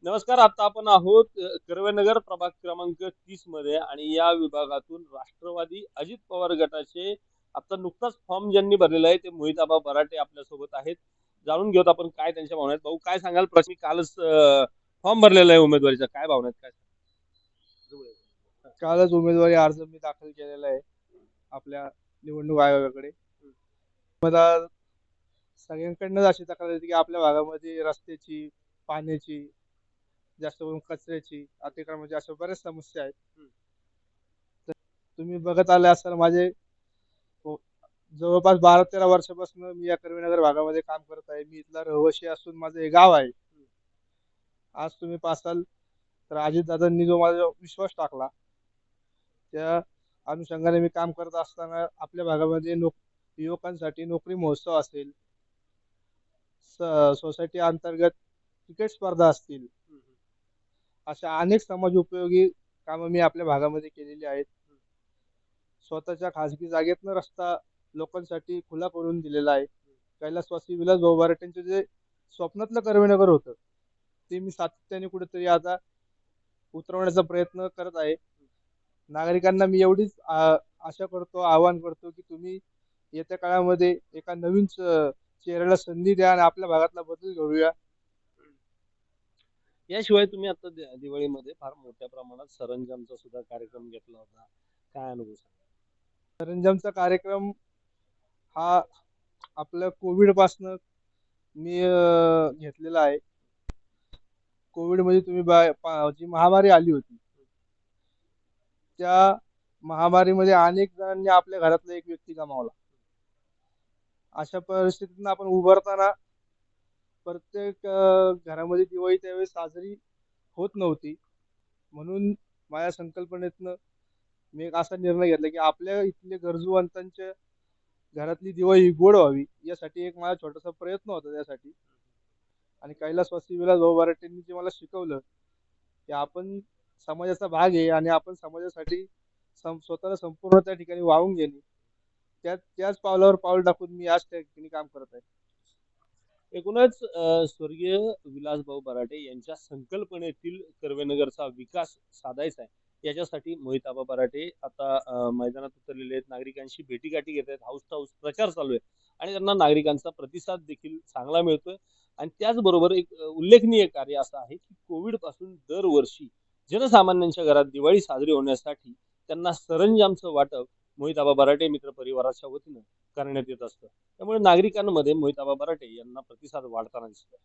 नमस्कार. आता आपण आहोत कर्वेनगर प्रभाग क्रमांक 30 मध्ये आणि या विभागातून राष्ट्रवादी अजित पवार गटाचे आता नुकताच फॉर्म ज्यांनी भरलेला आहे ते मोहित आबा बराटे आपल्यासोबत आहेत. जाणून घेऊत आपण काय त्यांच्या भावना आहेत. भाऊ काय सांगाल? मी कालच फॉर्म भरलेला आहे उमेदवारीचा, काय भावना आहेत काय? कालच उमेदवारी अर्ज मी दाखल केलेला आहे आपल्या निवडणूक आयोगाकडे. मला सगळ्यांकडनं अशी तक्रार येते की आपल्या भागामध्ये रस्त्याची, पाण्याची, जास्त करून कचऱ्याची, अतिक्रमणाची अशा बऱ्याच समस्या आहेत. तुम्ही बघत आले असाल माझे हो, जवळपास 12-13 वर्षापासून मी या कर्वेनगर भागामध्ये काम करत आहे. मी इथला रहिवासी असून माझं हे गाव आहे. आज तुम्ही पाहसाल तर अजितदादांनी जो माझा विश्वास टाकला त्या अनुषंगाने मी काम करत असताना आपल्या भागामध्ये युवकांसाठी नोकरी महोत्सव असेल, सोसायटी अंतर्गत क्रिकेट स्पर्धा असतील, अशा अनेक समाज उपयोगी कामं मी आपल्या भागामध्ये केलेली आहेत. स्वतःच्या खासगी जागेतनं रस्ता लोकांसाठी खुला करून दिलेला आहे. कैलासवासी विलासभाऊ बराटेंचे जे स्वप्नातलं कर्वेनगर होतं ते मी सातत्याने कुठेतरी आता उतरवण्याचा प्रयत्न करत आहे. नागरिकांना मी एवढीच आशा करतो, आवाहन करतो की तुम्ही येत्या काळामध्ये एका नवीन चेहऱ्याला संधी द्या आणि आपल्या भागातला बदल घडूया. याशिवाय तुम्ही आता दिवाळीमध्ये फार मोठ्या प्रमाणात सरंजामचा सुद्धा कार्यक्रम घेतला होता. काय अनुभव सांगा? सरंजामचा कार्यक्रम हा आपल्या कोविड पासनं मी घेतलेला आहे. कोविड मध्ये तुम्ही जी महामारी आली होती त्या महामारीमध्ये अनेक जणांनी आपल्या घरातला एक व्यक्ती गमावला. अशा परिस्थितीतून आपण उभारताना प्रत्येक घरामध्ये दिवाळी त्यावेळेस साजरी होत नव्हती. म्हणून माझ्या संकल्पनेतनं मी एक असा निर्णय घेतला की आपल्या इथले गरजूवंतांच्या घरातली दिवाळी ही गोड व्हावी, यासाठी एक माझा छोटासा प्रयत्न होता त्यासाठी. आणि कैलासवासी विलासभाऊ बराटेंनी जे मला शिकवलं की आपण समाजाचा भाग आहे आणि आपण समाजासाठी स्वतःला संपूर्ण त्या ठिकाणी वाहून गेले, त्याच पावलावर पाऊल टाकून मी आज त्या ठिकाणी काम करत आहे. एकूणच स्वर्गीय विलासभाऊ बराटे यांच्या संकल्पनेतील कर्वेनगरचा विकास साधायचा आहे, याच्यासाठी मोहित आबा बराटे आता मैदानात उतरलेले आहेत. नागरिकांशी भेटीगाठी घेत आहेत. हाऊस टू हाऊस प्रचार चालू आहे आणि त्यांना नागरिकांचा प्रतिसाद देखील चांगला मिळतोय. आणि त्याचबरोबर एक उल्लेखनीय कार्य असं आहे की कोविड पासून दरवर्षी जनसामान्यांच्या घरात दिवाळी साजरी होण्यासाठी त्यांना सरंजामचं वाटप मोहित आबा बराटे मित्र परिवाराच्या वतीनं करण्यात येत असतं. त्यामुळे नागरिकांमध्ये मोहित आबा बराटे यांना प्रतिसाद वाढताना दिसतोय.